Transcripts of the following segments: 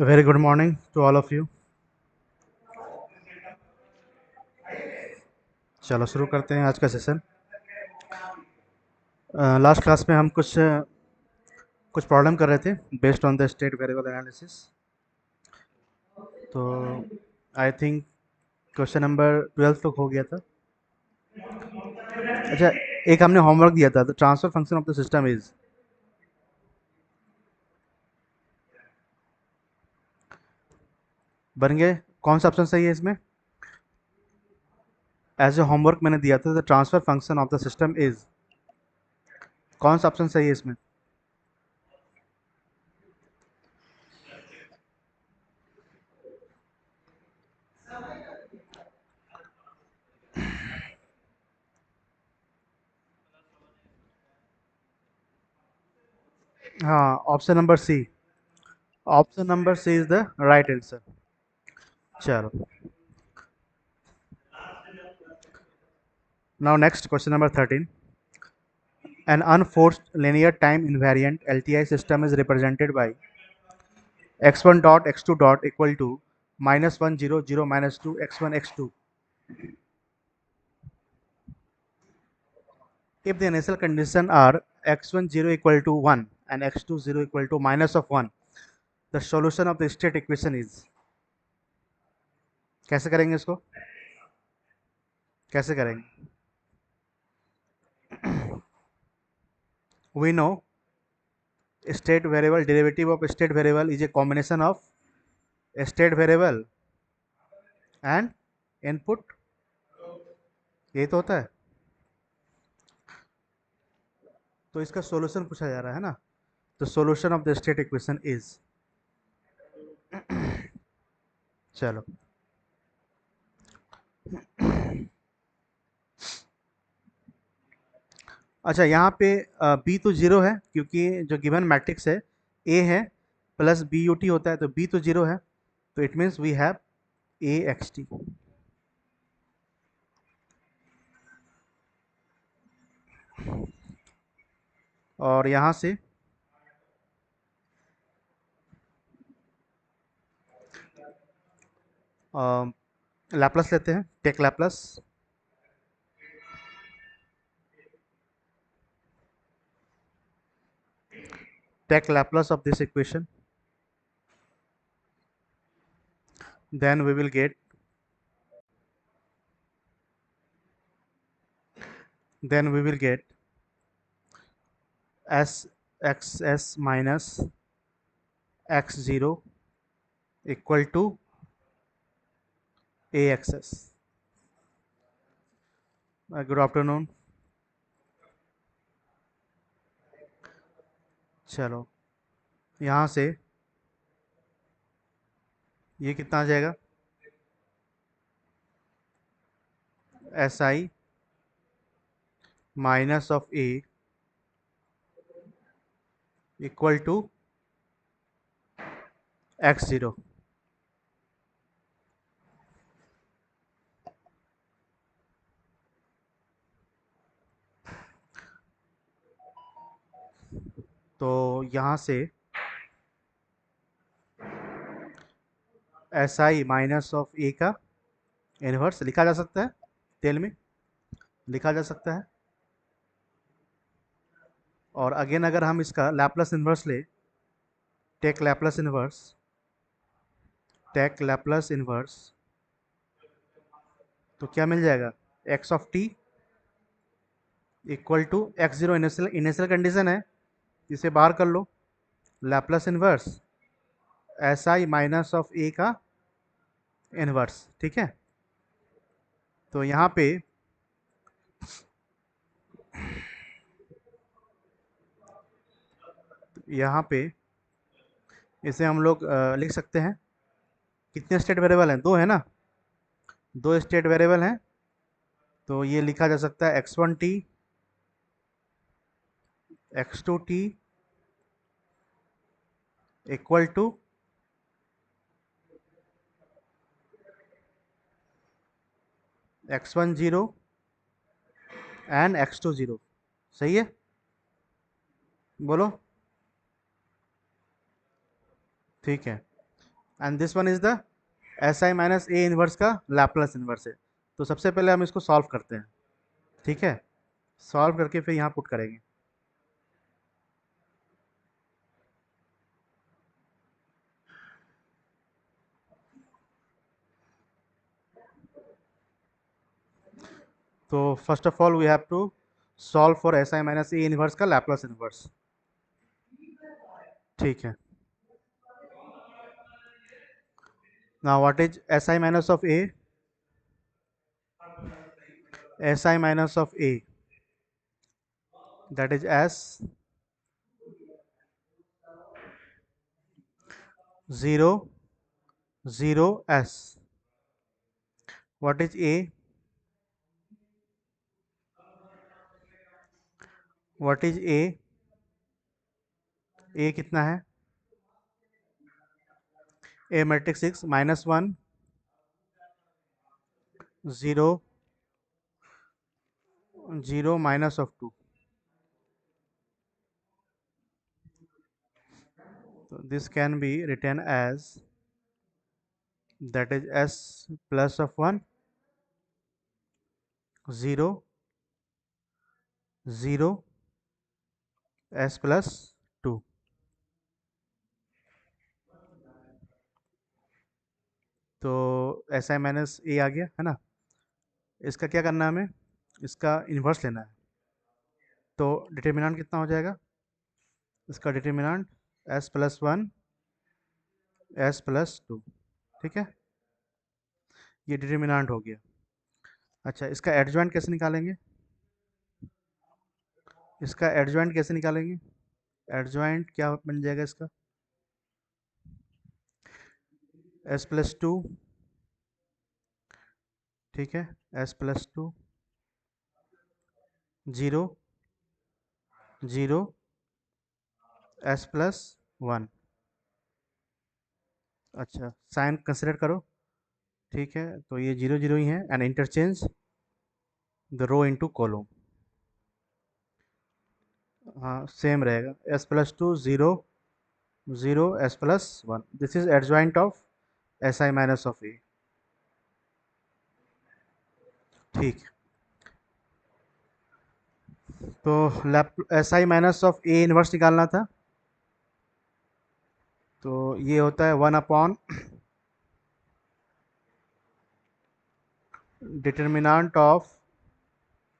Very good morning to all of you. चलो शुरू करते हैं आज का सेशन। लास्ट क्लास में हम कुछ प्रॉब्लम कर रहे थे based on the state variable analysis. तो आई थिंक क्वेश्चन नंबर 12 तक हो गया था। अच्छा, एक हमने होमवर्क दिया था, the transfer function of the system is. बन गए? कौन सा ऑप्शन सही है इसमें? एज ए होमवर्क मैंने दिया था, the transfer function of the system is. कौन सा ऑप्शन सही है इसमें? हाँ, option number C. Option number C is the right answer. चलो, now next question number 13। An unforced linear time invariant LTI system is represented by x1 dot x2 dot equal to minus 1 0 0 minus 2 x1 x2 if the initial condition are x1 0 equal to 1 and x2 0 equal to minus of 1, the solution of the state equation is। कैसे करेंगे इसको? कैसे करेंगे? We know state variable derivative of state variable is a combination of state variable and input। यही तो होता है। तो इसका सॉल्यूशन पूछा जा रहा है ना, तो solution of the state equation is. चलो, अच्छा यहाँ पे बी तो जीरो है क्योंकि जो गिवन मैट्रिक्स है ए है प्लस बी यू टी होता है, तो बी तो जीरो है, तो it means we have A x t. और यहाँ से लैपलस लेते हैं, take Laplace. Take Laplace of this equation, then we will get then we will get s x s minus x 0 equal to a x s। Good afternoon. चलो, यहाँ से ये कितना आ जाएगा? S I minus of A equal to x zero. तो यहाँ से s I minus of A का इनवर्स लिखा जा सकता है, टेल में लिखा जा सकता है। और अगेन अगर हम इसका लैपलस इनवर्स ले, take Laplace inverse, take Laplace inverse, तो क्या मिल जाएगा? X of t equal to x zero, initial initial condition है, इसे बाहर कर लो। Laplace inverse s I minus of A का इनवर्स, ठीक है। तो यहाँ पे इसे हम लोग लिख सकते हैं। कितने स्टेट वेरिएबल हैं? दो है ना, दो स्टेट वेरिएबल हैं, तो ये लिखा जा सकता है x one t x two t equal to x one zero and x two zero. सही है? बोलो। ठीक है, and this one is the s I minus A inverse का लैपलेस इनवर्स है। तो सबसे पहले हम इसको सॉल्व करते हैं, ठीक है। सॉल्व करके फिर यहाँ पुट करेंगे। तो first of all we have to solve for s I minus A inverse का लैपलेस इनवर्स, ठीक है। Now what is s I minus of A? S I minus of A, that is s 0 0 s. What is a? What is a? a कितना है? a matrix 6 -1 0 0 minus of 2. So this can be written as, that is s plus of 1 0 0 s plus 2. तो S I minus ए आ गया है ना। इसका क्या करना है हमें? इसका इन्वर्स लेना है। तो डिटर्मिनेंट कितना हो जाएगा? इसका determinant s plus 1 s plus 2, ठीक है। ये डिटर्मिनेंट हो गया। अच्छा, इसका एडजॉइंट कैसे निकालेंगे? इसका एडजॉइंट कैसे निकालेंगे? एडजॉइंट क्या बन जाएगा इसका? s प्लस 2, ठीक है, s प्लस 2 0 0 s प्लस 1। अच्छा, साइन कंसिडर करो, ठीक है। तो ये 0 0 ही है and interchange the row into column. हाँ, सेम रहेगा, s plus 2 0 0 s plus 1। This is adjoint of S I minus of A, ठीक। तो S I minus of A inverse निकालना था। तो ये होता है 1 upon determinant of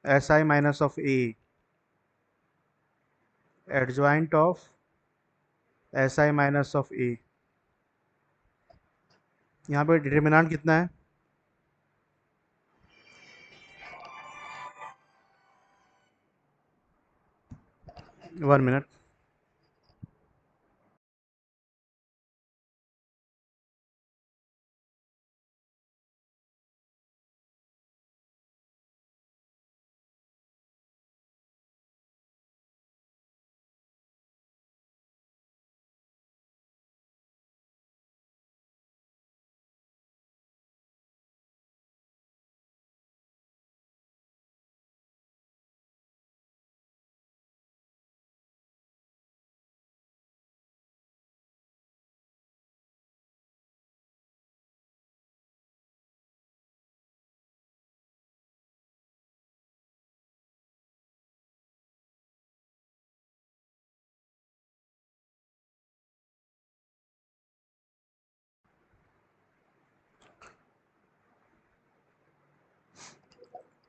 S I minus of A adjoint of S I minus of A. यहाँ पे डिटर्मिनेंट कितना है? 1 मिनट।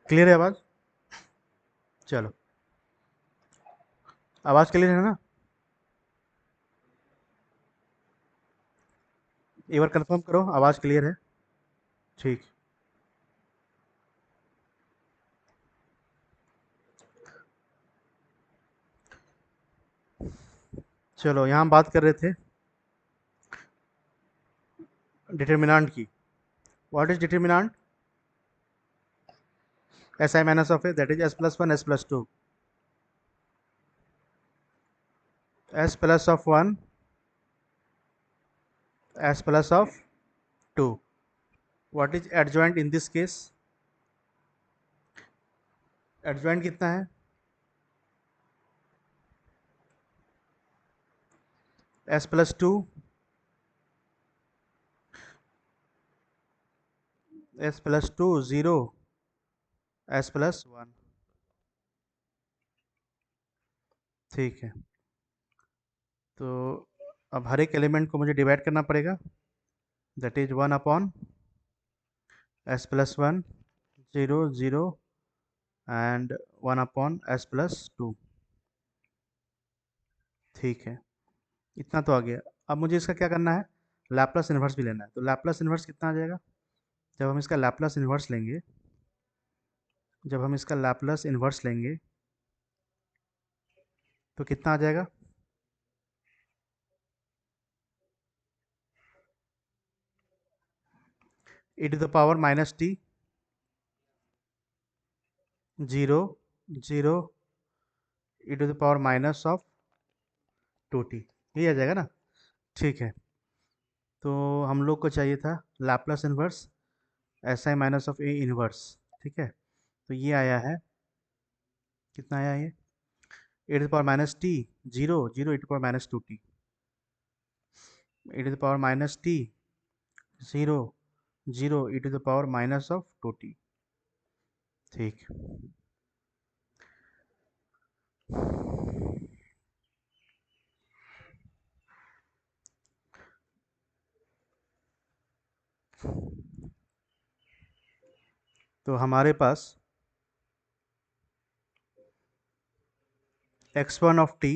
क्लियर है आवाज़? चलो, आवाज़ क्लियर है ना? एक बार कंफर्म करो आवाज़ क्लियर है, ठीक। चलो, यहाँ हम बात कर रहे थे डिटर्मिनेंट की। What is determinant? S I minus of A, that is S plus 1 S plus 2। S plus of 1 S plus of 2। What is adjoint in this case? Adjoint कितना है? S plus 2 S plus two zero S plus one. ठीक है, तो अब हर एक element को मुझे divide करना पड़ेगा, that is one upon S plus one, zero zero and one upon S plus two. ठीक है, इतना तो आ गया। अब मुझे इसका क्या करना है, लैपलास इन्वर्स भी लेना है। तो लैपलास इन्वर्स कितना आ जाएगा, जब हम इसका लैपलास इन्वर्स लेंगे, जब हम इसका लैपलास इन्वर्स लेंगे तो कितना आ जाएगा, e to the power minus t, zero zero e to the power minus of two t, ये आ जाएगा ना। ठीक है, तो हम लोग को चाहिए था Laplace inverse S I minus of A inverse. ठीक है, तो ये आया है, कितना आया ये, e to the power minus t, zero zero e to power minus two t, e to the power minus t, zero zero e to the power minus of two t. ठीक, तो हमारे पास x1 of t,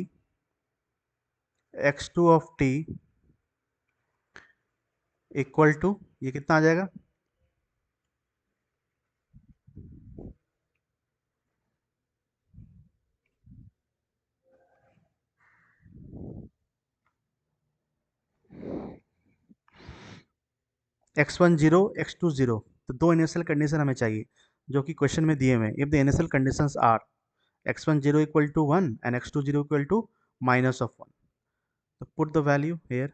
x2 of t equal to, ये कितना आ जाएगा, x1 zero x2 zero. तो दो इनिशियल कंडीशन हमें चाहिए जो कि क्वेश्चन में दिए हुए हैं। If the initial conditions are x1 zero equal to one and x2 zero equal to minus of one, तो पुट द वैल्यू हेयर।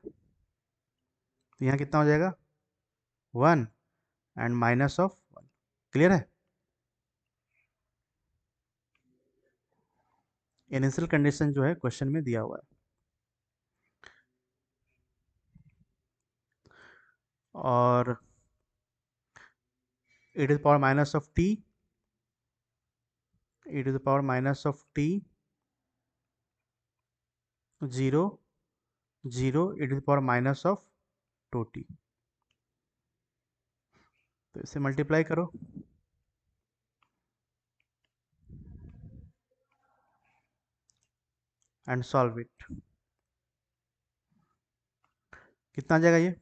तो यहाँ कितना हो जाएगा, one and minus of one. Clear है, इनिशियल कंडीशन जो है क्वेश्चन में दिया हुआ है। और e to the power minus of t, e to the power minus of t zero zero e to the power minus of two t. तो इसे मल्टीप्लाई करो, एंड सॉल्व इट। कितना आ जाएगा ये,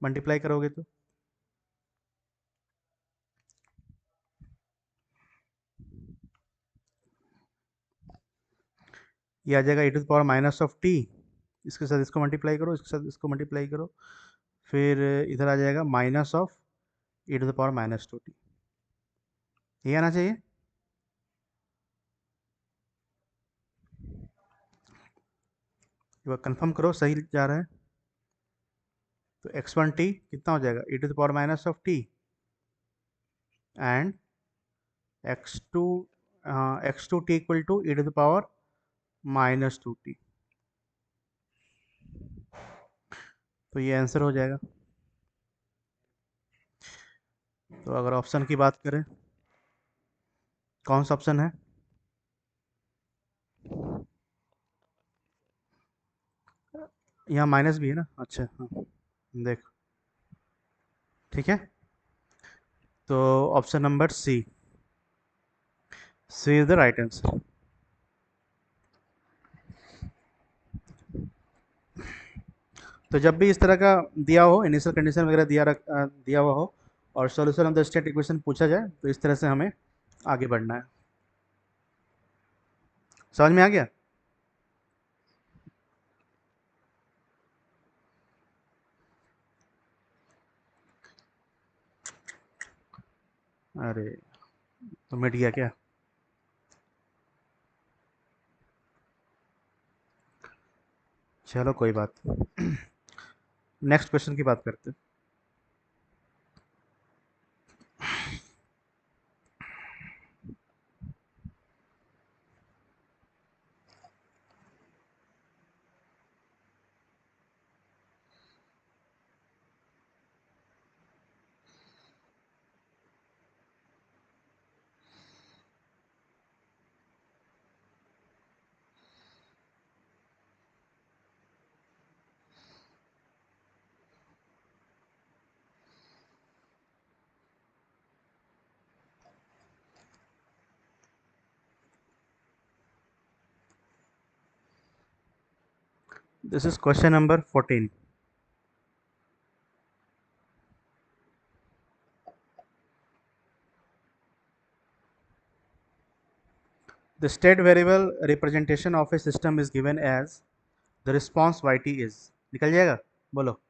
मल्टीप्लाई करोगे तो ये आ जाएगा e to the power minus of t, इसके साथ इसको मल्टीप्लाई करो, इसके साथ इसको मल्टीप्लाई करो, फिर इधर आ जाएगा minus of e to the power minus two t. ये आना चाहिए। कंफर्म करो सही जा रहा है। तो एक्स वन टी कितना हो जाएगा, e to the power minus of t and x two, x two t equal to e to the power minus two t. तो ये आंसर हो जाएगा। तो अगर ऑप्शन की बात करें, कौन सा ऑप्शन है, यहाँ माइनस भी है ना, अच्छा हाँ, देख, ठीक है। तो option number C, C is the right answer. तो जब भी इस तरह का दिया हो, इनिशियल कंडीशन वगैरह दिया हुआ हो और solution of the state equation पूछा जाए, तो इस तरह से हमें आगे बढ़ना है। समझ में आ गया। अरे, तो मिट गया क्या, चलो कोई बात नहीं। नेक्स्ट क्वेश्चन की बात करते हैं। This is question number 14. The state variable representation of a system is given as the response yt is. निकल जाएगा, बोलो.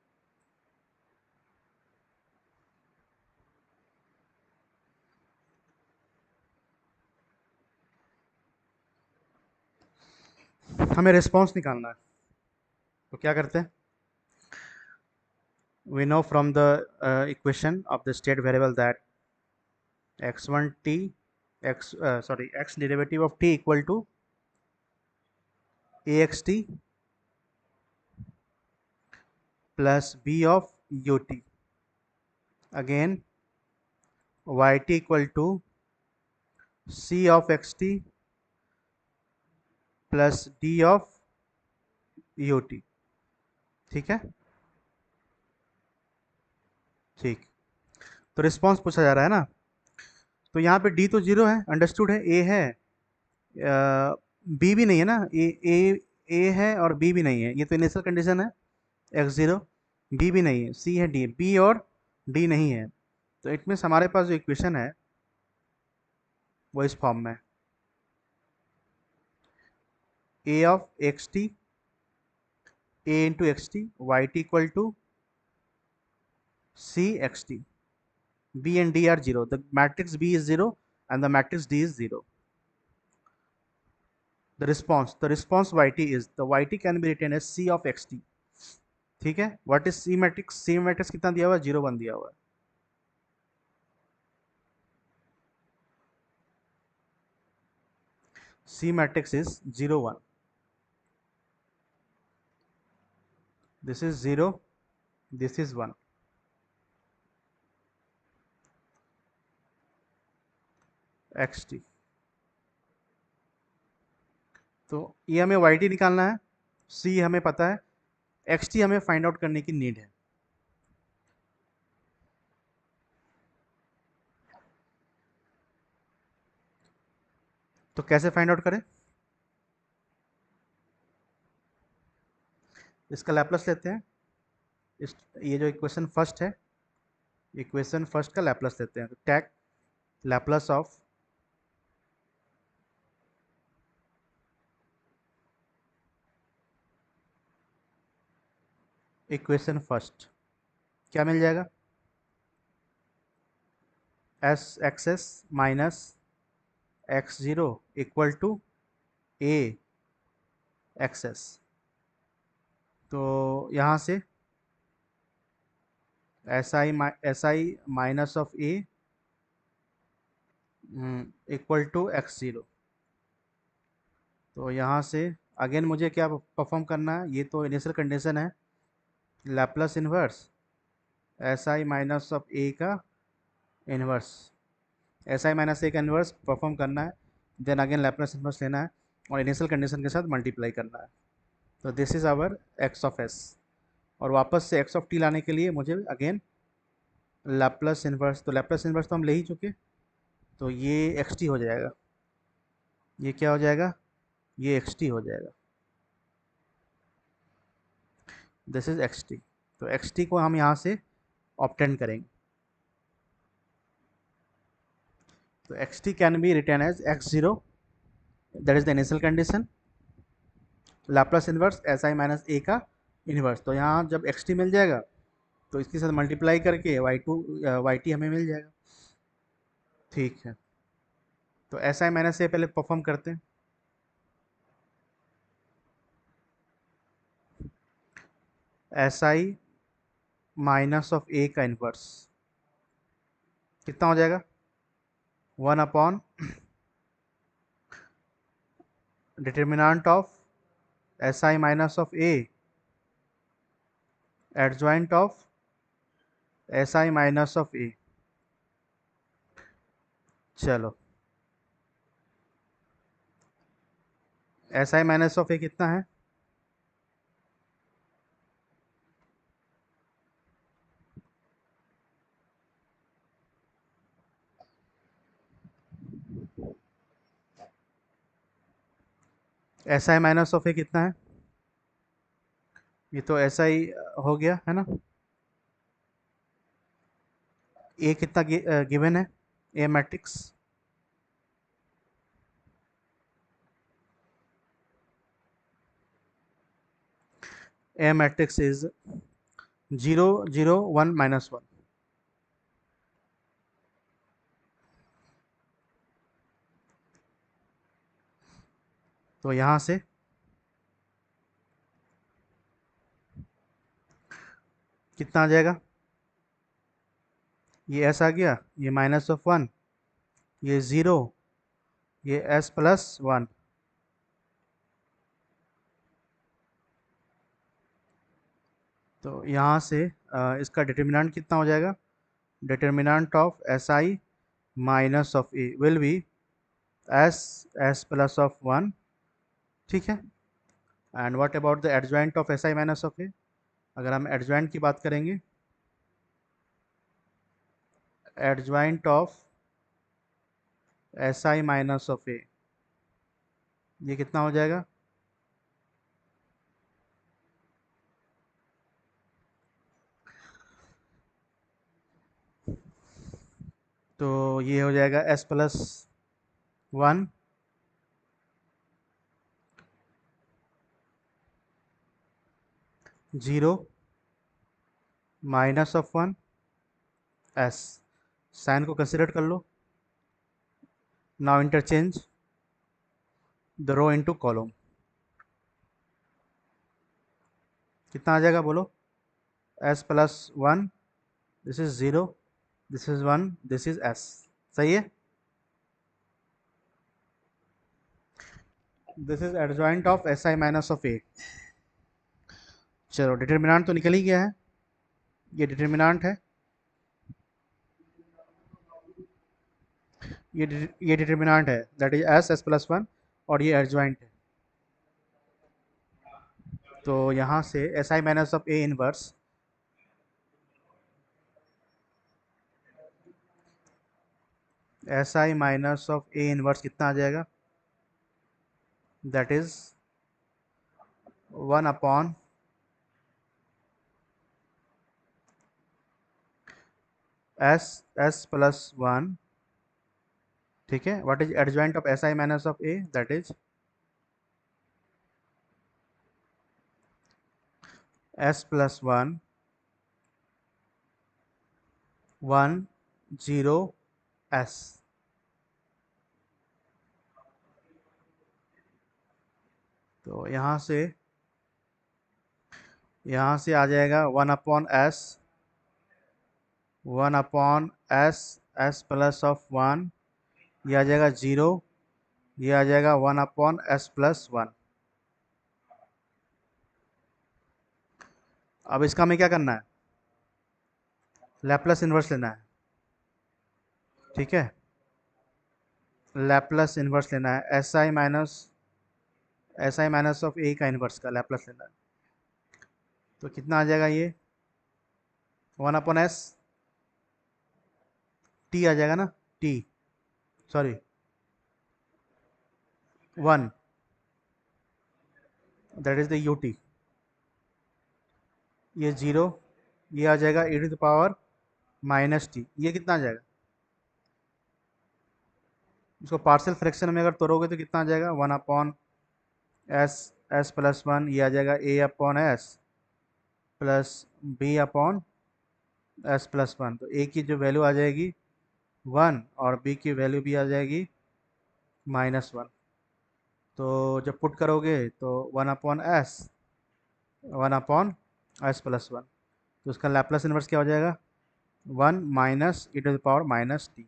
हमें रिस्पॉन्स निकालना है, तो क्या करते हैं? We know from the equation of the state variable that x1 t x derivative of t equal to axt plus b of ut. Again yt equal to c of xt plus D of UT. ठीक है, ठीक. तो response पूछा जा रहा है ना, तो यहाँ पे डी तो जीरो है, अंडरस्टूड है. ए है, बी भी नहीं है ना, ए है और बी भी नहीं है. ये तो इनिशियल कंडीशन है, एक्स जीरो. बी भी नहीं है, सी है, डी. बी और डी नहीं है, तो इट मीन्स हमारे पास जो इक्वेशन है वो इस फॉर्म में, A of x T A into x T Y T equal to C X T. B and D are 0. The matrix B is 0 and the matrix D is 0. The response yt is, the yt can be written as C of xt. ठीक है. What is C matrix? C matrix कितना दिया हुआ है? 0 1 दिया हुआ है. C matrix is 0 1. This is 0, this is 1. xt. तो ये हमें yt निकालना है, C हमें पता है, xt हमें फाइंड आउट करने की नीड है. तो कैसे फाइंड आउट करें? इसका लैप्लस लेते हैं. ये जो इक्वेशन फर्स्ट है, इक्वेशन फर्स्ट का लैप्लस लेते हैं. तो take Laplace of equation first क्या मिल जाएगा? S x s minus x zero equal to A x s. तो यहाँ से s I minus of A equal to x zero. तो यहाँ से अगेन मुझे क्या परफॉर्म करना है? ये तो इनिशियल कंडीशन है, Laplace inverse S I minus of A का inverse, S I minus A का इन्वर्स परफॉर्म करना है. देन अगेन लैप्लस इन्वर्स लेना है और इनिशियल कंडीशन के साथ मल्टीप्लाई करना है. तो this is our x of s. और वापस से एक्स ऑफ टी लाने के लिए मुझे अगेन लैप्लस इन्वर्स, तो लैप्लस इन्वर्स तो हम ले ही चुके, तो ये एक्स टी हो जाएगा. ये क्या हो जाएगा? ये एक्स टी हो जाएगा. This is X T. तो एक्स टी को हम यहाँ से ऑब्टेन करेंगे. तो X T can be written as X zero, that is the initial condition, Laplace inverse S I minus A का इन्वर्स. तो यहाँ जब एक्स टी मिल जाएगा तो इसके साथ मल्टीप्लाई करके वाई टी हमें मिल जाएगा. ठीक है. तो एस आई माइनस ए पहले परफॉर्म करते हैं. S I minus of A का इन्वर्स कितना हो जाएगा? 1 upon determinant of S I minus of A adjoint of S I minus of A. चलो, S I minus of A कितना है? S I minus of A कितना है? ये तो ऐसा ही हो गया है ना। ए कितना गिवन है, ए मैट्रिक्स? A matrix is 0 0 1 -1। तो यहाँ से कितना आ जाएगा? ये एस आ गया, ये -1, ये 0, ये s+1। तो यहाँ से इसका डिटर्मिनेंट कितना हो जाएगा? Determinant of S I minus of A will be s+1। ठीक है। And what about the adjoint of S I minus of A? अगर हम एडजॉइंट की बात करेंगे, adjoint of S I minus of A, ये कितना हो जाएगा? तो ये हो जाएगा s+1 0 -1 s। साइन को कंसिडर कर लो। Now interchange the row into column. कितना आ जाएगा बोलो? s+1, this is 0, this is 1, this is s। सही है। This is adjoint of S I minus of A. चलो डिटर्मिनेंट तो निकल ही गया है, ये डिटर्मिनेंट है, ये डिटर्मिनेंट है, दैट इज s+1, और ये एडजॉइंट है। तो यहाँ से s I minus of A inverse, s I minus of A inverse कितना आ जाएगा? That is 1 upon s+1। ठीक है। What is adjoint of S I minus of A? That is s+1 1 0 s। तो यहाँ से आ जाएगा 1 अपॉन s s+1, ये आ जाएगा 0, ये आ जाएगा 1 अपॉन s+1। अब इसका हमें क्या करना है? लैप्लस इन्वर्स लेना है। ठीक है। लैप्लस इन्वर्स लेना है, S I minus of A का इन्वर्स का लैप्लस लेना है। तो कितना आ जाएगा ये? 1 अपॉन s, टी आ जाएगा ना, T, sorry 1, that is the U T. ये 0, ये आ जाएगा e⁻ ये कितना आ जाएगा? इसको पार्शियल फ्रैक्शन में अगर तोड़ोगे तो कितना आ जाएगा? 1 अपॉन s+1, ये आ जाएगा a/s प्लस b/s+1। तो a की जो वैल्यू आ जाएगी 1, और b की वैल्यू भी आ जाएगी -1। तो जब पुट करोगे तो 1 अपॉन s 1 अपॉन s+1, तो उसका लैप्लस इन्वर्स क्या हो जाएगा? 1 माइनस e⁻ t।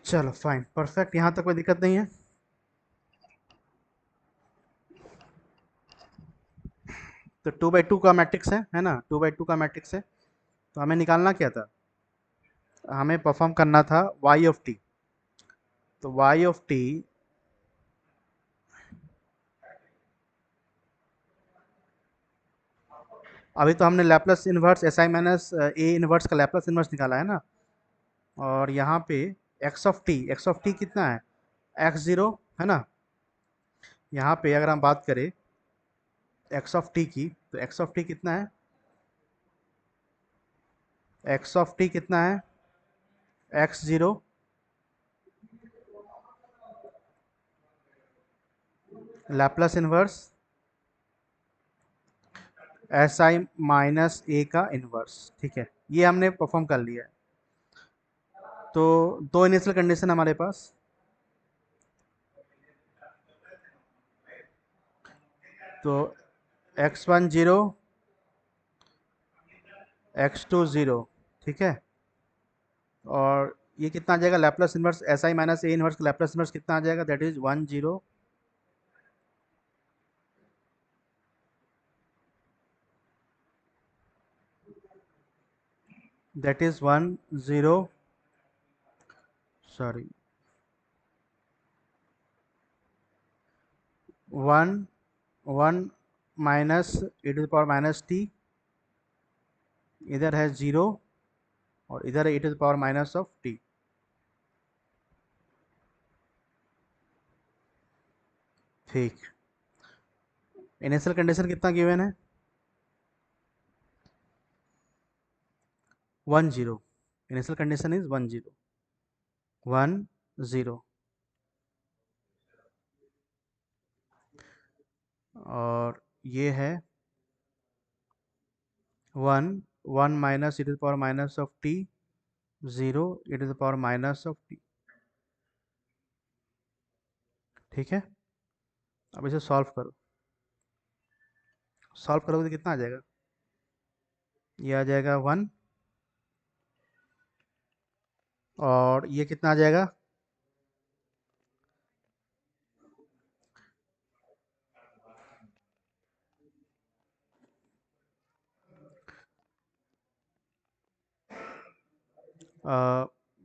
चलो फाइन, परफेक्ट, यहाँ तक कोई दिक्कत नहीं है। तो 2/2 का मैट्रिक्स है ना, 2/2 का मैट्रिक्स है। तो हमें निकालना क्या था? हमें परफॉर्म करना था y ऑफ टी। तो y ऑफ टी अभी तो हमने Laplace inverse S I minus A inverse का लैप्लस इन्वर्स निकाला है ना। और यहाँ पे एक्स ऑफ टी कितना है, एक्स जीरो, है ना। यहाँ पे अगर हम बात करें एक्स ऑफ टी की, तो एक्स ऑफ टी कितना है, एक्स ऑफ टी कितना है, X zero Laplace inverse S I minus A का इन्वर्स। ठीक है, ये हमने परफॉर्म कर लिया है। तो दो इनिशियल कंडीशन हमारे पास, तो x one zero, x two zero. ठीक है, और ये कितना आ जाएगा, Laplace inverse S I minus A inverse का लैप्लस इन्वर्स कितना आ जाएगा, that is one zero, that is one zero, sorry, one one minus e to the power minus t, इधर है जीरो और इधर है e to the power minus of t. ठीक, इनिशियल कंडीशन कितना गिवन है, one zero, initial condition is one zero, one zero. और ये है one one minus e to the power minus of t, zero e to the power minus of t. ठीक है, अब इसे सॉल्व करो, सॉल्व करोगे तो कितना आ जाएगा, ये आ जाएगा वन, और ये कितना आ जाएगा,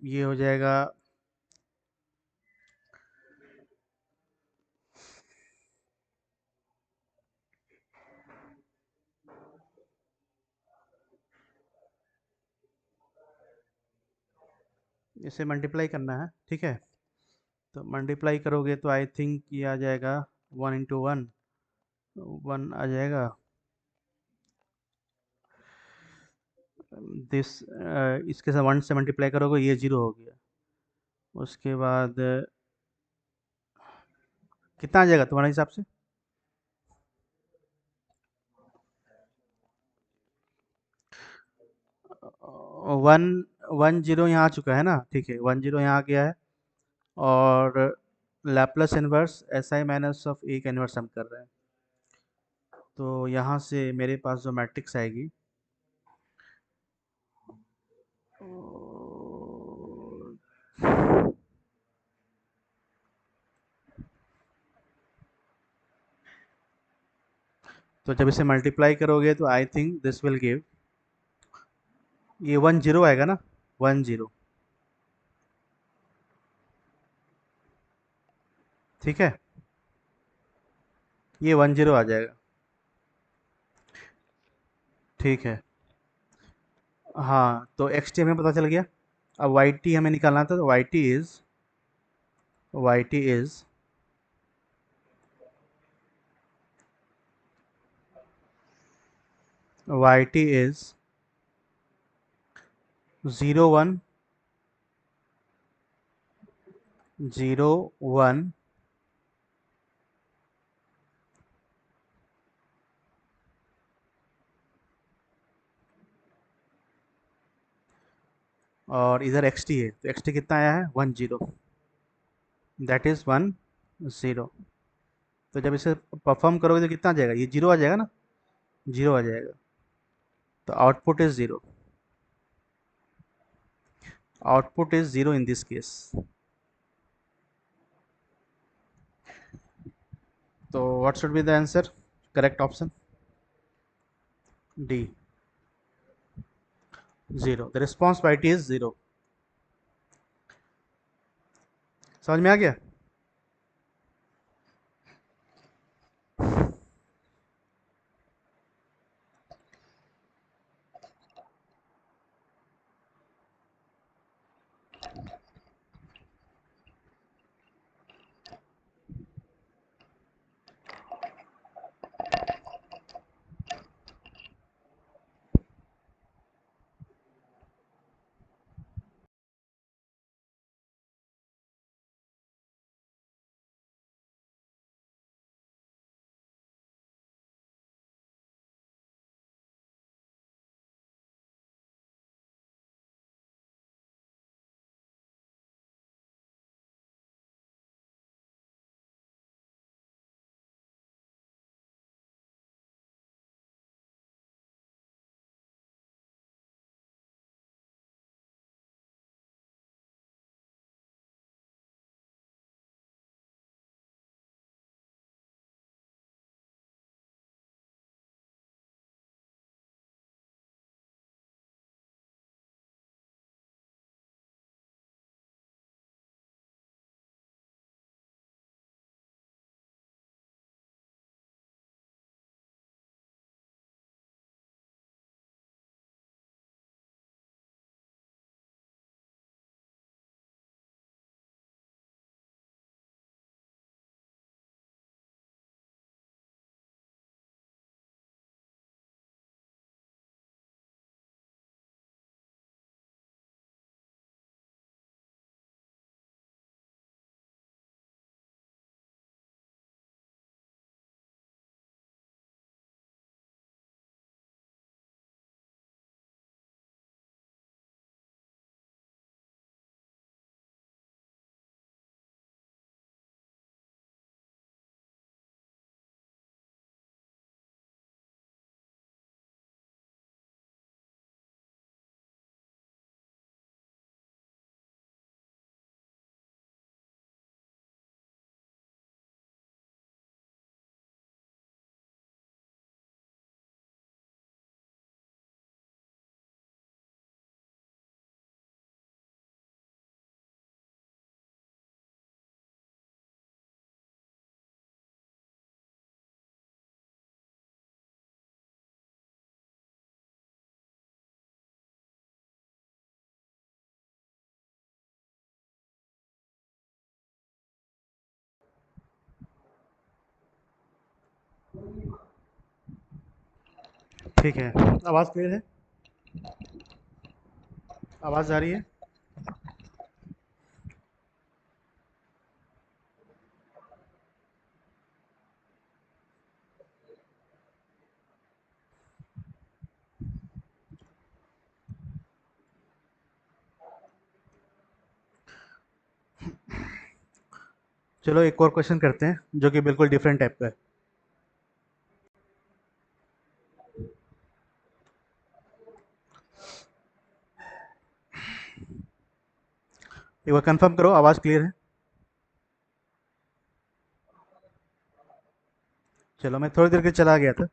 ये हो जाएगा, इसे मल्टीप्लाई करना है। ठीक है, तो मल्टीप्लाई करोगे तो आई थिंक ये आ जाएगा वन इंटू वन, वन आ जाएगा, दिस, इसके साथ वन से मल्टीप्लाई करोगे ये जीरो हो गया। उसके बाद कितना आ जाएगा तुम्हारे हिसाब से, वन वन जीरो यहाँ आ चुका है ना। ठीक है, वन जीरो यहाँ आ गया है, और Laplace inverse S I minus of A का इन्वर्स हम कर रहे हैं। तो यहाँ से मेरे पास जो मैट्रिक्स आएगी, तो जब इसे मल्टीप्लाई करोगे तो I think this will give, ये वन जीरो आएगा ना, वन जीरो। ठीक है, ये वन जीरो आ जाएगा। ठीक है, हाँ, तो एक्स टी हमें पता चल गया। अब वाई टी हमें निकालना था, तो y T is y T is zero one, zero one, और इधर एक्स टी है, तो एक्स टी कितना आया है, one zero, that is one zero. तो जब इसे परफॉर्म करोगे तो कितना आ जाएगा, ये जीरो आ जाएगा ना, जीरो आ जाएगा। तो output is zero, output is zero in this case. तो what should be the answer, correct option D, zero, the response Y T is zero. समझ में आ गया। ठीक है, आवाज़ क्लियर है? आवाज़ आ रही है? चलो एक और क्वेश्चन करते हैं जो कि बिल्कुल डिफरेंट टाइप का है। एक बार कंफर्म करो, आवाज़ क्लियर है? चलो, मैं थोड़ी देर के चला गया था।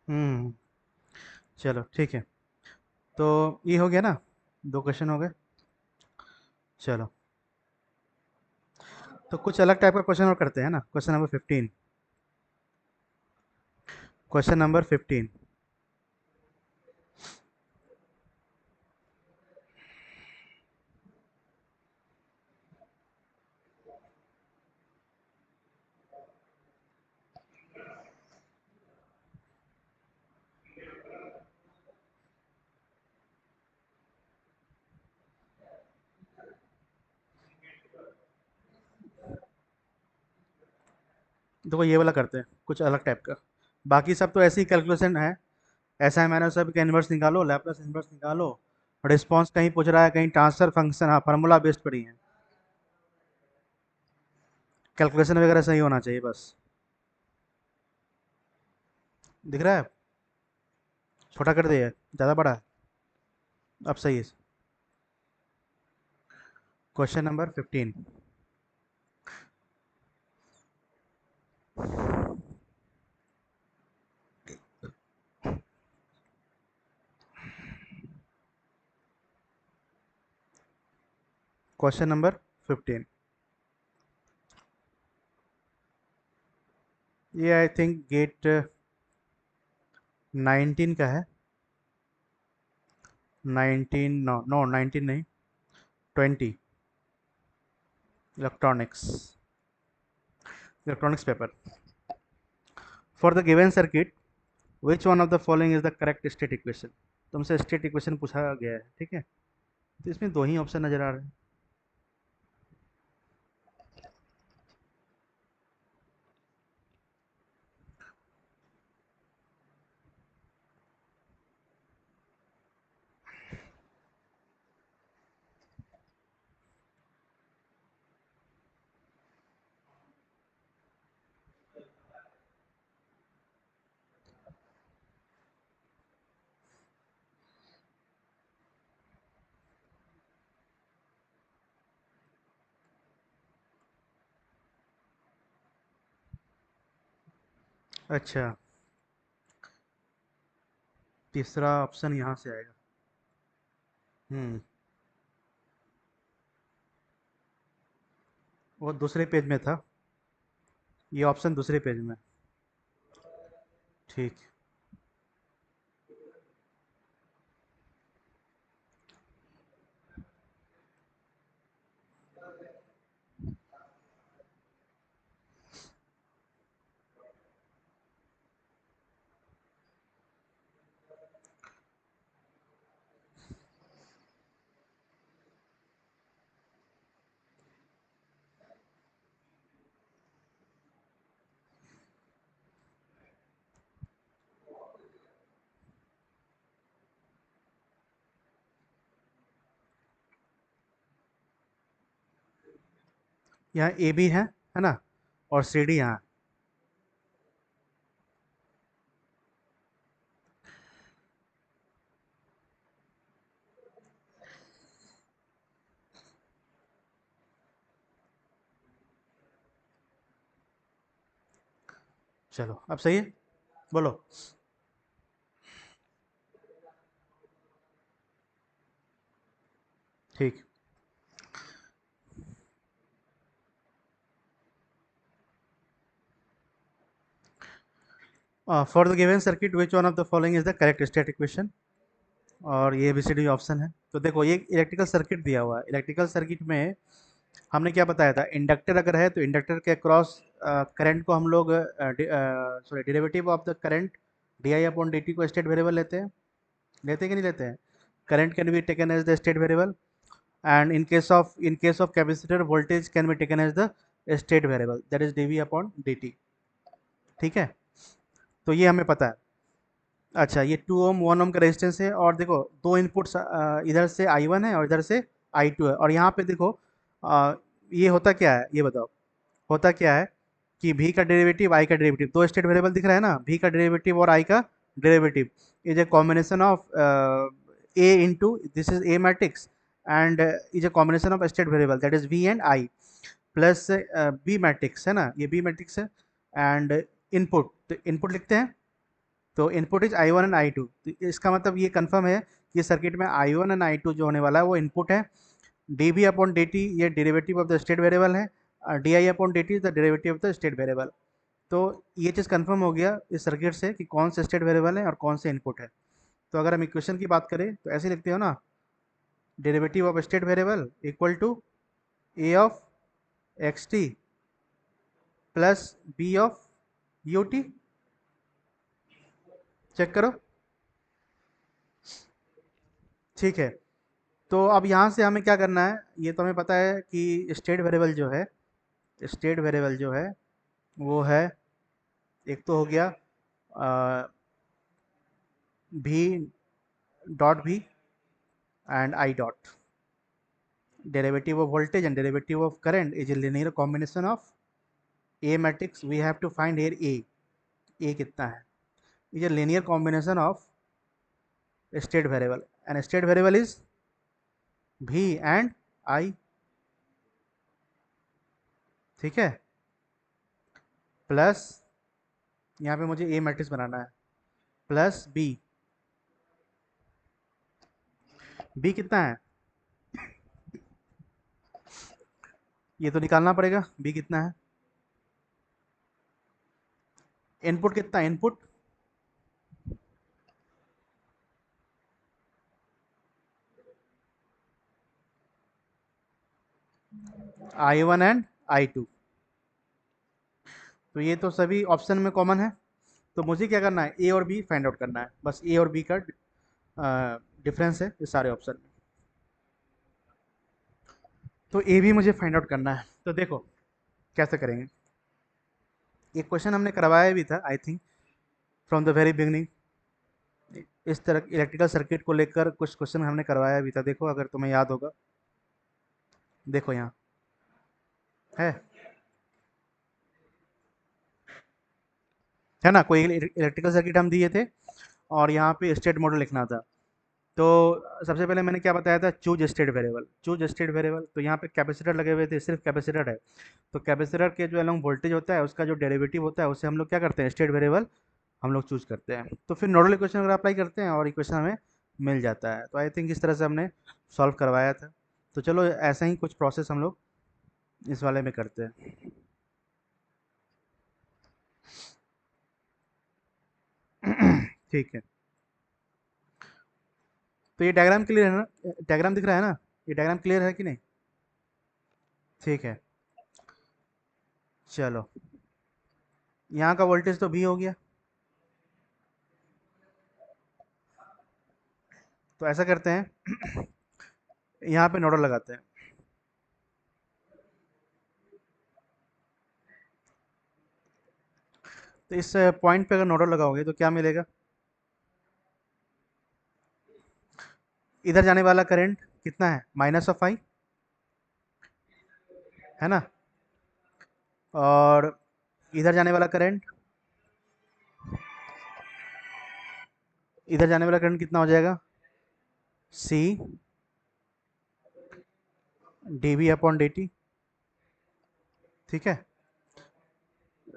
हम्म। चलो ठीक है, तो ये हो गया ना, दो क्वेश्चन हो गए। चलो, तो कुछ अलग टाइप का क्वेश्चन और करते हैं ना। Question number 15। Question number 15। देखो ये वाला करते हैं कुछ अलग टाइप का। बाकी सब तो ऐसी कैलकुलेशन है, ऐसा है, मैंने सब का इन्वर्स निकालो, लैप्लास इन्वर्स निकालो। रिस्पांस कहीं पूछ रहा है, कहीं ट्रांसफर फंक्शन, हाँ फार्मूला बेस्ड पड़ी है। कैलकुलेशन वगैरह सही होना चाहिए बस। दिख रहा है? छोटा कर दिया है, ज़्यादा बड़ा है? अब सही है। Question number 15। क्वेश्चन नंबर 15, ये आई थिंक गेट 19 का है। 19, नो नो 19 नहीं, 20। Electronics, electronics paper. For the given circuit which one of the following is the correct state equation. तुमसे स्टेट इक्वेशन पूछा गया है, ठीक है? तो इसमें दो ही ऑप्शन नजर आ रहे हैं। अच्छा, तीसरा ऑप्शन यहाँ से आएगा। हम्म, वो दूसरे पेज में था, ये ऑप्शन दूसरे पेज में। ठीक। यहाँ ए बी है ना, और सी डी यहाँ। चलो अब सही है, बोलो। ठीक। For the given circuit which one of the following is the correct state equation, और ये बी सी डी ऑप्शन है। तो देखो ये इलेक्ट्रिकल सर्किट दिया हुआ है, इलेक्ट्रिकल सर्किट में हमने क्या बताया था, इंडक्टर अगर है तो इंडक्टर के अक्रॉस करंट को हम लोग sorry derivative of the current d I upon D t को स्टेट वेरिएबल लेते हैं कि नहीं लेते हैं? Current can be taken as the state variable, and in case of capacitor voltage can be taken as the state variable, that is dv upon dt। ठीक है, तो ये हमें पता है। अच्छा, ये 2 ओम 1 ओम का रेजिस्टेंस है, और देखो दो इनपुट्स इधर से I1 है और इधर से I2 है, और यहाँ पे देखो ये होता क्या है, ये बताओ होता क्या है कि v का डेरिवेटिव I का डेरिवेटिव, दो स्टेट वेरिएबल दिख रहा है ना, v का डेरिवेटिव और I का derivative is a combination of a into this is a matrix and is a combination of state variable that is v and I plus b matrix है ना, ये b मैट्रिक्स है, and input, तो input लिखते हैं, तो input is I one and I two, तो इसका मतलब ये कंफर्म है कि सर्किट में I one and I two जो होने वाला है वो इनपुट है। D V upon D T ये derivative of the state variable है, D I upon D T is the derivative of the state variable. तो ये चीज़ कंफर्म हो गया इस सर्किट से कि कौन से स्टेट वेरिएबल है और कौन से इनपुट है। तो अगर हम इक्वेशन की बात करें तो ऐसे लिखते हो ना, derivative of state variable equal to A of x t plus B of u t. Check करो, ठीक है। तो अब यहाँ से हमें क्या करना है, ये तो हमें पता है कि स्टेट वेरिएबल जो है वो है, एक तो हो गया V dot V and I dot, derivative of voltage and derivative of current is a linear combination of a matrix, we have to find here A कितना है, is a linear combination of state variable and state variable is V and I. ठीक है, plus यहाँ पे मुझे ए matrix बनाना है, plus B कितना है, ये तो निकालना पड़ेगा, बी कितना है, इनपुट कितना है, इनपुट I1 एंड I2, तो ये तो सभी ऑप्शन में कॉमन है, तो मुझे क्या करना है, ए और बी फाइंड आउट करना है, बस ए और बी का डिफरेंस है इस सारे ऑप्शन में, तो ए भी मुझे फाइंड आउट करना है। तो देखो कैसे करेंगे, एक क्वेश्चन हमने करवाया भी था I think from the very beginning, इस तरह इलेक्ट्रिकल सर्किट को लेकर कुछ क्वेश्चन हमने करवाया भी था, देखो अगर तुम्हें याद होगा, देखो यहाँ है ना, कोई इलेक्ट्रिकल सर्किट हम दिए थे और यहाँ पे स्टेट मॉडल लिखना था। तो सबसे पहले मैंने क्या बताया था, choose state variable, choose state variable, तो यहाँ पे कैपेसिटर लगे हुए थे, सिर्फ कैपेसिटर है, तो कैपेसिटर के जो अलॉन्ग वोल्टेज होता है उसका जो डेरिवेटिव होता है उसे हम लोग क्या करते हैं, स्टेट वेरिएबल हम लोग चूज करते हैं, तो फिर नोडल इक्वेशन अगर अप्लाई करते हैं और इक्वेशन हमें मिल जाता है। तो आई थिंक इस तरह से हमने सॉल्व करवाया था, तो चलो ऐसा ही कुछ प्रोसेस हम लोग इस वाले में करते हैं। ठीक है, तो ये डायग्राम क्लियर है ना, डायग्राम दिख रहा है ना, ये डायग्राम क्लियर है कि नहीं? ठीक है, चलो यहाँ का वोल्टेज तो भी हो गया, तो ऐसा करते हैं यहाँ पे नोडल लगाते हैं, तो इस पॉइंट पे अगर नोडल लगाओगे तो क्या मिलेगा, इधर जाने वाला करंट कितना है, -i है ना, और इधर जाने वाला करंट, इधर जाने वाला करंट कितना हो जाएगा, C dV अपॉन dt। ठीक है,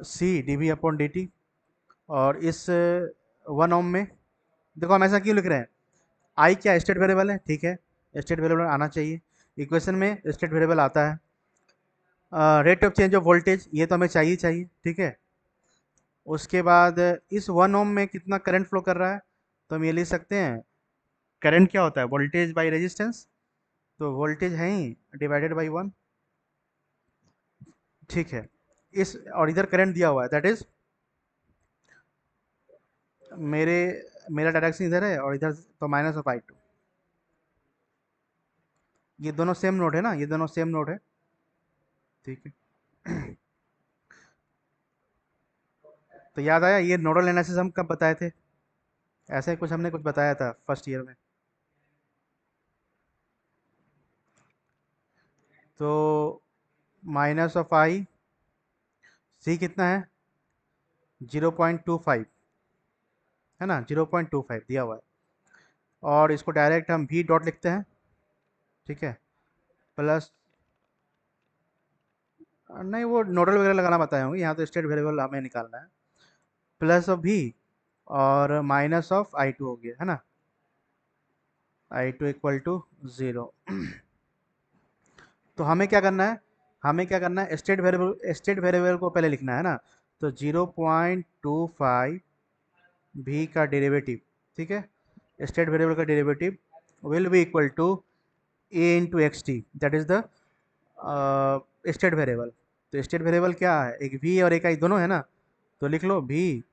C dV अपॉन dt, और इस 1 ओम में देखो हम ऐसा क्यों लिख रहे हैं, आई क्या स्टेट वेरिएबल है, ठीक है, स्टेट वेरिएबल आना चाहिए, इक्वेशन में स्टेट वेरिएबल आता है, rate of change of voltage ये तो हमें चाहिए चाहिए, ठीक है, उसके बाद इस 1 ओम में कितना करंट फ्लो कर रहा है, तो हम ये लिख सकते हैं, करंट क्या होता है, वोल्टेज बाई रेजिस्टेंस, तो वोल्टेज है ही डिवाइडेड बाई 1, ठीक है, इस और इधर करंट दिया हुआ है, दैट इज मेरे मेरा डायरेक्शन इधर है और इधर तो माइनस ऑफ I2। ये दोनों सेम नोड है ना, ये दोनों सेम नोड है, ठीक है। तो याद आया ये नोडल एनालिसिस हम कब बताए थे? ऐसे ही कुछ हमने कुछ बताया था फर्स्ट ईयर में। तो माइनस ऑफ आई, सी कितना है? 0.25 है ना, 0.25 दिया हुआ है। और इसको डायरेक्ट हम भी डॉट लिखते हैं, ठीक है, प्लस, नहीं वो नोडल वगैरह लगाना बताए होंगे, यहाँ तो स्टेट वेरिएबल हमें निकालना है। प्लस ऑफ भी और माइनस ऑफ I2 हो गया है ना, I2 इक्वल टू 0। तो हमें क्या करना है, हमें क्या करना है, स्टेट वेरिएबल को पहले लिखना है ना। तो 0.25 भी का डेरिवेटिव, ठीक है, स्टेट वेरिएबल का derivative will be equal to A into x t, that is the state variable. तो स्टेट वेरिएबल क्या है, एक वी और एक आई दोनों है ना, तो लिख लो भी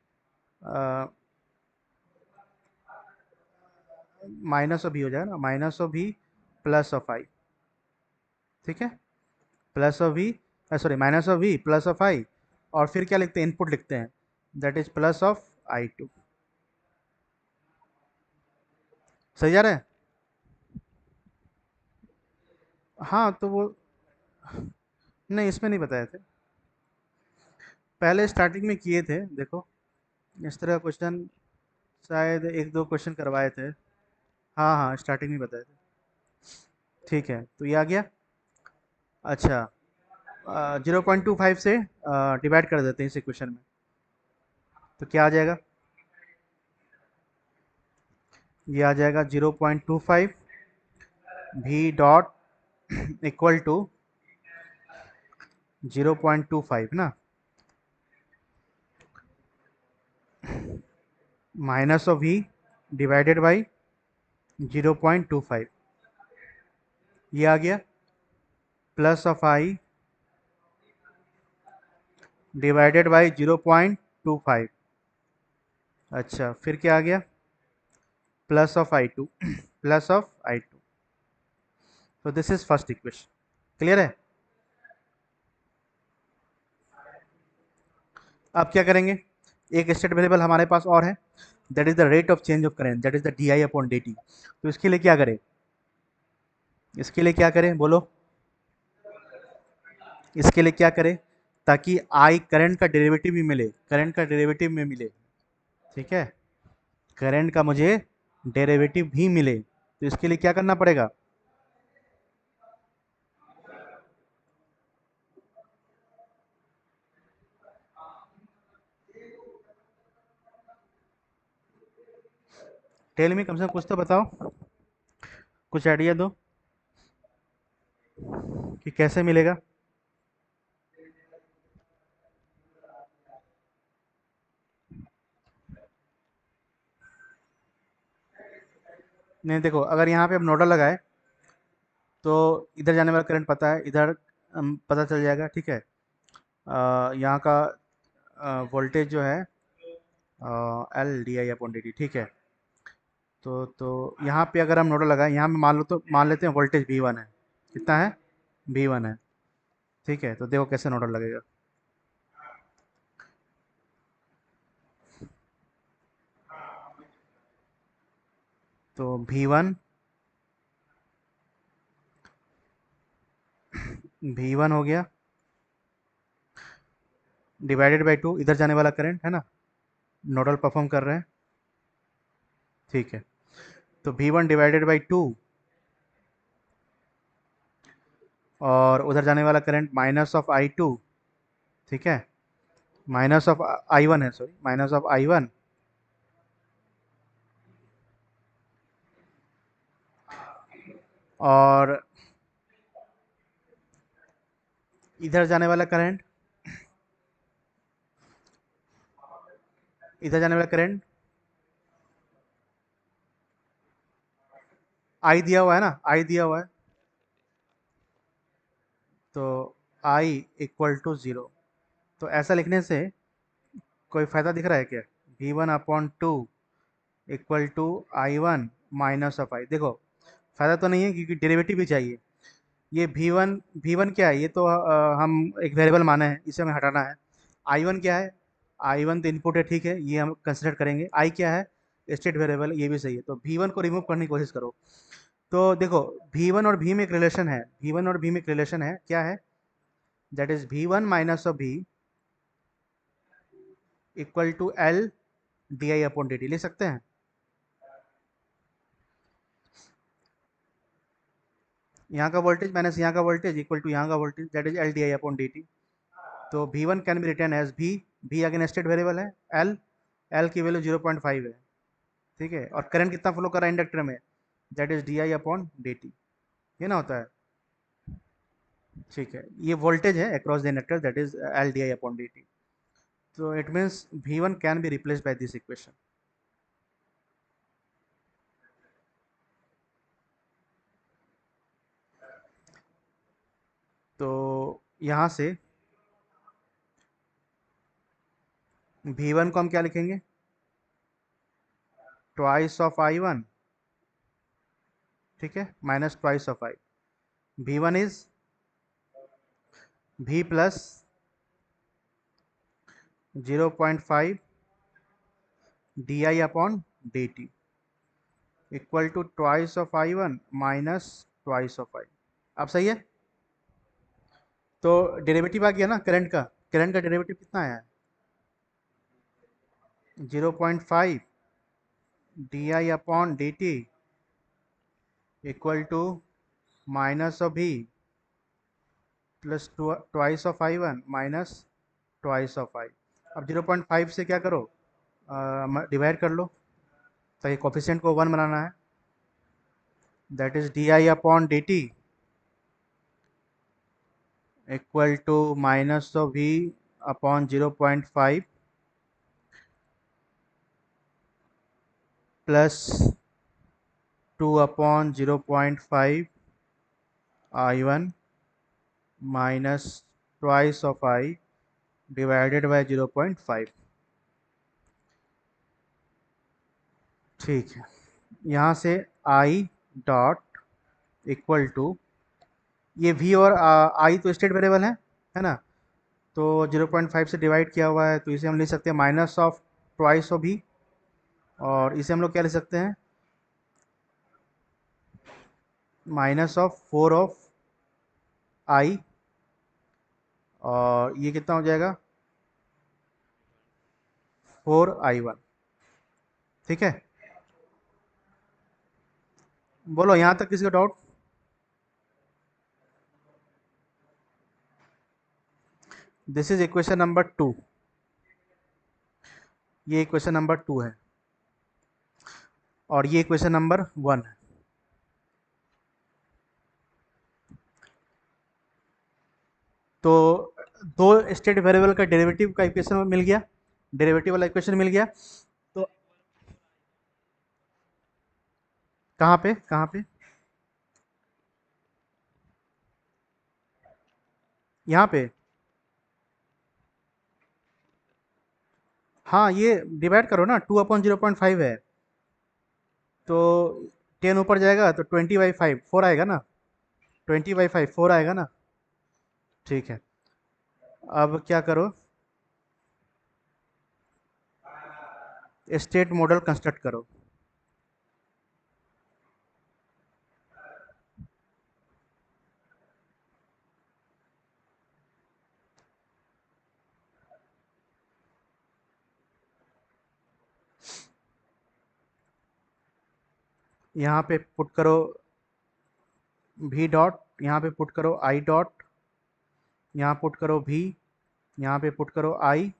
माइनस ऑफ भी हो जाएगा ना, minus of V plus of I, ठीक है, plus of V, sorry minus of V plus of I, और फिर क्या लिखते हैं, इनपुट लिखते हैं, that is plus of I2। सही जा रहा है? हाँ तो वो, नहीं इसमें नहीं बताए थे, पहले स्टार्टिंग में किए थे, देखो इस तरह क्वेश्चन शायद एक दो क्वेश्चन करवाए थे। हाँ हाँ स्टार्टिंग में बताए थे, ठीक है, तो ये आ गया। अच्छा, 0.25 से डिवाइड कर देते हैं इस इक्वेशन में, तो क्या आ जाएगा, ये आ जाएगा 0.25 भी डॉट इक्वल टू 0.25 ना, माइनस ऑफ भी डिवाइडेड बाई 0.25, ये आ गया, plus of I divided by 0.25। अच्छा फिर क्या आ गया, plus of I2, plus of I2। तो this is first equation, clear है? अब क्या करेंगे, एक स्टेट वेरिएबल हमारे पास और है, that is the rate of change of current, that is the DI upon dt। तो इसके लिए क्या करें, इसके लिए क्या करें बोलो, इसके लिए क्या करें, ताकि आई करंट का डेरिवेटिव भी मिले, करंट का डेरिवेटिव में मिले, ठीक है, करंट का मुझे डेरिवेटिव भी मिले, तो इसके लिए क्या करना पड़ेगा, टेल में कम से कम कुछ तो बताओ, कुछ आइडिया दो कि कैसे मिलेगा। नहीं देखो, अगर यहाँ पे हम नोडल लगाए तो इधर जाने वाला करंट पता है, इधर पता चल जाएगा, ठीक है। यहाँ का वोल्टेज जो है L/di/dt, ठीक है। तो यहाँ पे अगर हम नोडल लगाए, यहाँ पे मान लो, तो मान लेते हैं वोल्टेज V1 है, कितना है, V1 है, ठीक है। तो देखो कैसे नोडल लगेगा, तो V1 हो गया डिवाइडेड बाई 2, इधर जाने वाला करंट है ना, नोडल परफॉर्म कर रहे हैं, ठीक है। तो V1 डिवाइडेड बाई 2, और उधर जाने वाला करंट माइनस ऑफ I2, ठीक है, माइनस ऑफ I1 है, सॉरी माइनस ऑफ I1, और इधर जाने वाला करंट, इधर जाने वाला करंट आई दिया हुआ है ना, आई दिया हुआ है, तो आई इक्वल टू ज़ीरो। तो ऐसा लिखने से कोई फ़ायदा दिख रहा है क्या? V1/2 equal to I1 minus of I. देखो फ़ायदा तो नहीं है क्योंकि डेरिवेटिव भी चाहिए। ये V1 क्या है? ये तो हम एक वेरिएबल माने हैं, इसे हमें हटाना है। I1 क्या है? I1 तो इनपुट है, ठीक है, ये हम कंसिडर करेंगे। I क्या है? स्टेट वेरिएबल, ये भी सही है। तो V1 को रिमूव करने की कोशिश करो। तो देखो V1 और V में एक रिलेशन है, V1 और V में एक रिलेशन है, क्या है? That is V1 minus of V equal to L di upon dt लिख सकते हैं। यहाँ का वोल्टेज माइनस यहाँ का वोल्टेज इक्वल टू यहाँ का voltage, that is L di upon dt। तो V1 can be written as V again state variable है, L की वैल्यू 0.5 है, ठीक है। और करंट कितना फ्लो कर रहा है इंडक्टर में? That is di upon dt, ये ना होता है, ठीक है। ये वोल्टेज है across the inductor, that is L di upon dt। तो it means V1 can be replaced by this equation. तो यहाँ से V1 को हम क्या लिखेंगे? ट्वाइस ऑफ I1, ठीक है, minus twice of I. V1 is V plus 0.5 di upon dt equal to twice of I1 minus twice of I. अब सही है। तो डेरिवेटिव आ गया ना करंट का। करंट का डेरिवेटिव कितना आया है? 0.5 di upon dt equal to minus of V plus twice of I1 minus twice of I. अब 0.5 से क्या करो, डिवाइड कर लो, ताकि कोफिशिएंट को 1 बनाना है। That is di upon dt equal to minus of V upon 0.5 plus 2 upon 0.5 I1 minus twice of I divided by 0.5, ठीक है। यहाँ से I डॉट इक्वल टू, ये V और I तो स्टेट वेरिएबल है ना। तो 0.5 से डिवाइड किया हुआ है, तो इसे हम लिख सकते हैं minus of twice of V, और इसे हम लोग क्या लिख सकते हैं? माइनस ऑफ 4 ऑफ I, और ये कितना हो जाएगा? 4I1, ठीक है। बोलो यहाँ तक किसी का doubt? This is equation number 2, ये इक्वेशन नंबर 2 है, और ये इक्वेशन नंबर 1 है। तो दो स्टेट वेरिएबल का डेरिवेटिव का इक्वेशन मिल गया, डेरिवेटिव वाला इक्वेशन मिल गया। तो कहाँ पे, कहाँ पे? यहाँ पे। हाँ, ये डिवाइड करो ना, 2/0.5 है, तो 10 ऊपर जाएगा तो 20/5 4 आएगा ना। 20/5 4 आएगा ना, ठीक है। अब क्या करो, स्टेट मॉडल कंस्ट्रक्ट करो। यहाँ पे पुट करो V डॉट, यहाँ पे पुट करो I डॉट, यहाँ पुट करो V, यहाँ पे पुट करो I,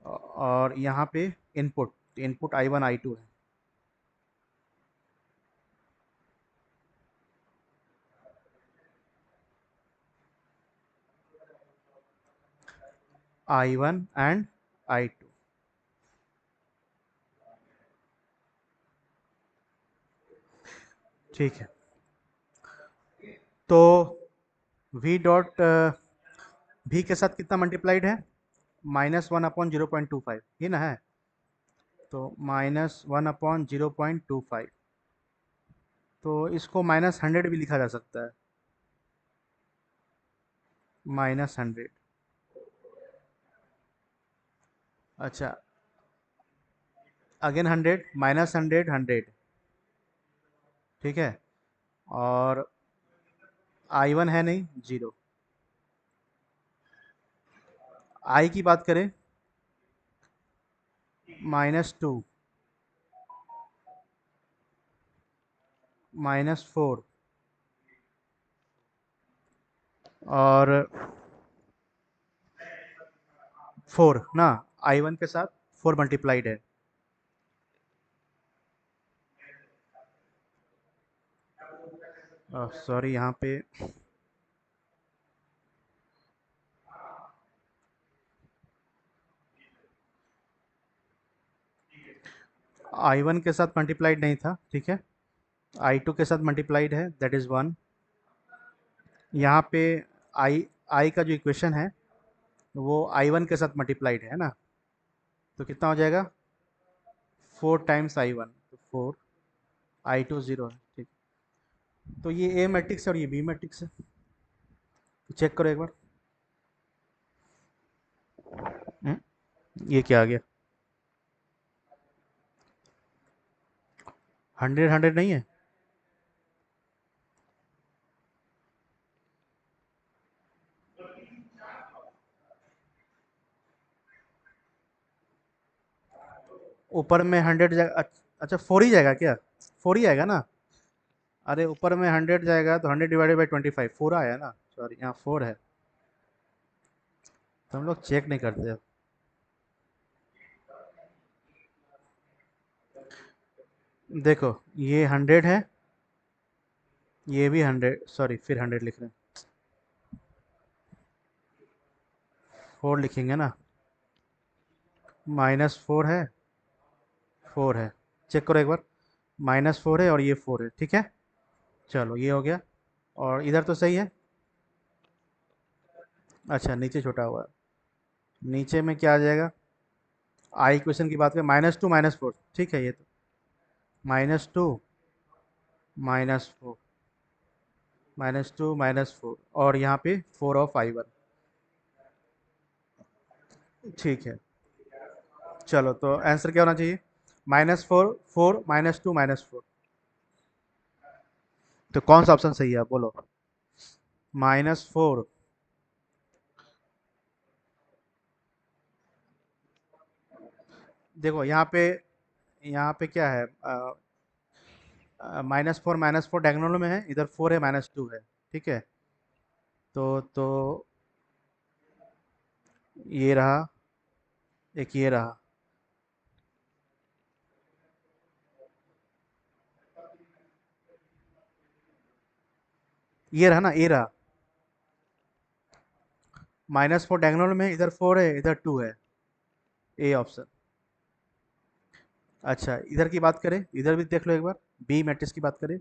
और यहाँ पे इनपुट, इनपुट I1 I2 है। I1 एंड I2, ठीक है। तो वी डॉट भी के साथ कितना मल्टीप्लाइड है? -1/0.25, ये ना है। तो -1/0.25, तो इसको -100 भी लिखा जा सकता है। -100। अच्छा, अगेन 100, -100, 100। ठीक है। और I1 है नहीं, 0। I की बात करें, -2, -4, और 4 ना। I1 के साथ 4 मल्टीप्लाइड है। सॉरी, यहाँ पे I1 के साथ मल्टीप्लाइड नहीं था, ठीक है। I2 के साथ मल्टीप्लाइड है, दैट इज़ 1। यहाँ पे आई आई का जो इक्वेशन है वो I1 के साथ मल्टीप्लाइड है ना। तो कितना हो जाएगा? 4 टाइम्स I1, तो 4। I2 0 है, ठीक। तो ये ए मैट्रिक्स है और ये बी मैट्रिक्स है, तो चेक करो एक बार। हम्म, ये क्या आ गया? 100 100 नहीं है? ऊपर में 100 जाएगा, अच्छा 4 ही जाएगा क्या? 4 ही आएगा ना। अरे ऊपर में 100 जाएगा तो 100/25, 4 आया ना, सॉरी यहाँ 4 है। तो हम लोग चेक नहीं करते अब। देखो, ये 100 है, ये भी 100, सॉरी फिर 100 लिख रहे हैं, 4 लिखेंगे ना। -4 है, 4 है। चेक करो एक बार, -4 है और ये 4 है, ठीक है। चलो ये हो गया। और इधर तो सही है। अच्छा, नीचे छोटा हुआ है। नीचे में क्या आ जाएगा? आई इक्वेशन की बात करें, -2 -4, ठीक है। ये तो -2 -4, -2 -4, और यहाँ पे 4 ऑफ I1, ठीक है। चलो तो आंसर क्या होना चाहिए? -4, 4, -2, -4। तो कौन सा ऑप्शन सही है, आप बोलो। -4। देखो यहाँ पे क्या है, -4 डायगोनल में है, इधर 4 है, -2 है, ठीक है। तो ये रहा, एक ये रहा। ये रहा ना, ये रहा। -4 डायगोनल में, इधर 4 है, इधर 2 है। A option. अच्छा, इधर की बात करें, इधर भी देख लो एक बार। बी मैट्रिक्स की बात करें,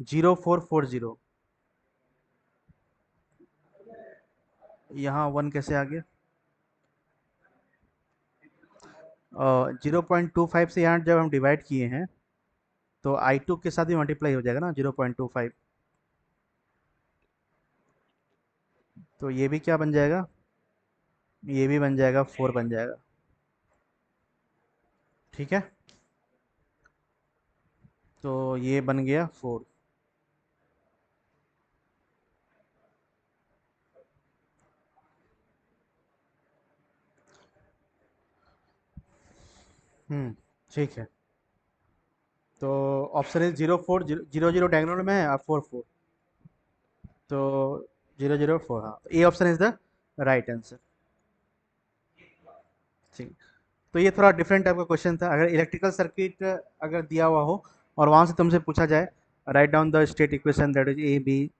0 4 4 0, यहाँ 1 कैसे आ गया? 0.25 से यहाँ जब हम डिवाइड किए हैं तो I2 के साथ भी मल्टीप्लाई हो जाएगा ना, 0.25। तो ये भी क्या बन जाएगा? ये भी बन जाएगा, 4 बन जाएगा, ठीक है। तो ये बन गया 4। ठीक है। तो ऑप्शन इज 0 4 0 0 0 डायगोनल में है और 4 4। तो 0 0 4, हाँ, A option is the right answer. ठीक। तो ये थोड़ा डिफरेंट टाइप का क्वेश्चन था। अगर इलेक्ट्रिकल सर्किट अगर दिया हुआ हो और वहां से तुमसे पूछा जाए, write down the state equation that is A B.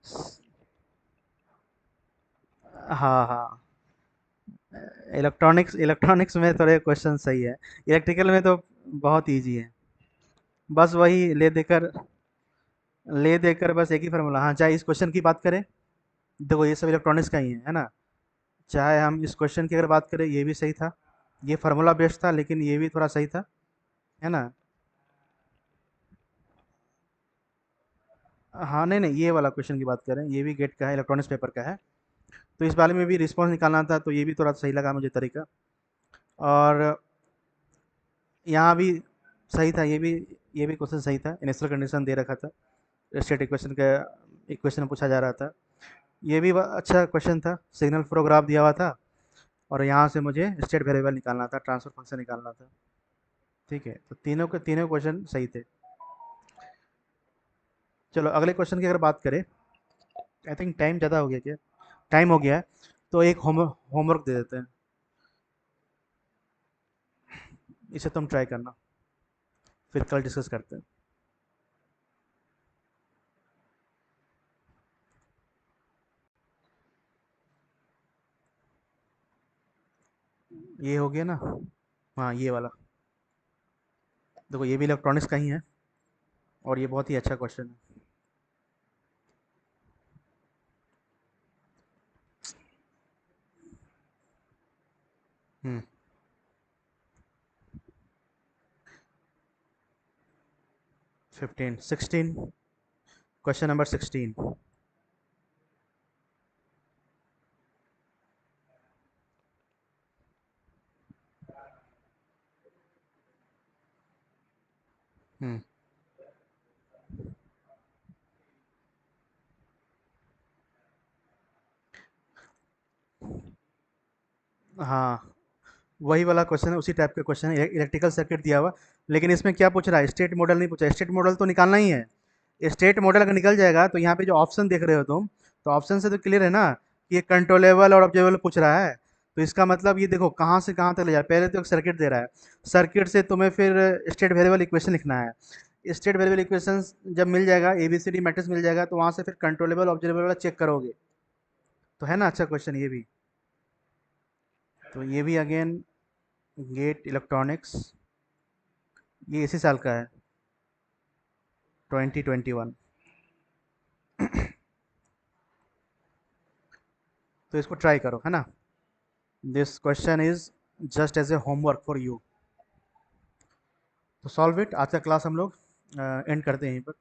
हाँ हाँ, इलेक्ट्रॉनिक्स इलेक्ट्रॉनिक्स में थोड़े क्वेश्चन सही है। इलेक्ट्रिकल में तो बहुत इजी है। बस वही ले देकर बस एक ही फार्मूला। हाँ, चाहे इस क्वेश्चन की बात करें, देखो ये सब इलेक्ट्रॉनिक्स का ही है ना। चाहे हम इस क्वेश्चन की अगर बात करें, ये भी सही था, ये फार्मूला बेस्ड था, लेकिन ये भी थोड़ा सही था, है ना। हाँ नहीं नहीं, ये वाला क्वेश्चन की बात करें, ये भी गेट का है, इलेक्ट्रॉनिक्स पेपर का है। तो इस बारे में भी रिस्पॉन्स निकालना था, तो ये भी थोड़ा सही लगा मुझे तरीका। और यहाँ भी सही था, ये भी क्वेश्चन सही था, इनिशियल कंडीशन दे रखा था, स्टेट इक्वेशन का इक्वेशन पूछा जा रहा था। ये भी अच्छा क्वेश्चन था, सिग्नल फ्लो ग्राफ दिया हुआ था, और यहाँ से मुझे स्टेट वेरिएबल निकालना था, ट्रांसफर फंक्शन निकालना था। ठीक है, तो तीनों के तीनों क्वेश्चन सही थे। चलो अगले क्वेश्चन की अगर बात करें, आई थिंक टाइम ज़्यादा हो गया क्या, टाइम हो गया है, तो एक होमवर्क दे देते हैं, इसे तुम ट्राई करना, फिर कल डिस्कस करते हैं। ये हो गया ना। हाँ ये वाला, देखो ये भी इलेक्ट्रॉनिक्स का ही है, और ये बहुत ही अच्छा क्वेश्चन है। 16, क्वेश्चन नंबर 16। हम्म। हाँ वही वाला क्वेश्चन है, उसी टाइप का क्वेश्चन है, इलेक्ट्रिकल सर्किट दिया हुआ, लेकिन इसमें क्या पूछ रहा है, स्टेट मॉडल नहीं पूछा, स्टेट मॉडल तो निकालना ही है। स्टेट मॉडल अगर निकल जाएगा, तो यहाँ पे जो ऑप्शन देख रहे हो तुम, तो ऑप्शन से तो क्लियर है ना कि ये कंट्रोलेबल और ऑब्जर्वेबल पूछ रहा है। तो इसका मतलब ये देखो कहाँ से कहाँ तक ले जाए, पहले तो एक सर्किट दे रहा है, सर्किट से तुम्हें फिर स्टेट वेरिएबल इक्वेशन लिखना है, स्टेट वेरिएबल इक्वेशन जब मिल जाएगा, एबीसीडी मैट्रिक्स मिल जाएगा, तो वहाँ से फिर कंट्रोलेबल ऑब्जर्वेबल वाला चेक करोगे। तो है ना अच्छा क्वेश्चन ये भी। तो ये भी अगेन गेट इलेक्ट्रॉनिक्स, ये इसी साल का है, 2021। तो इसको ट्राई करो, है ना। This question is just as a homework for you. तो सॉल्व इट, आज का क्लास हम लोग एंड करते हैं यहीं पर।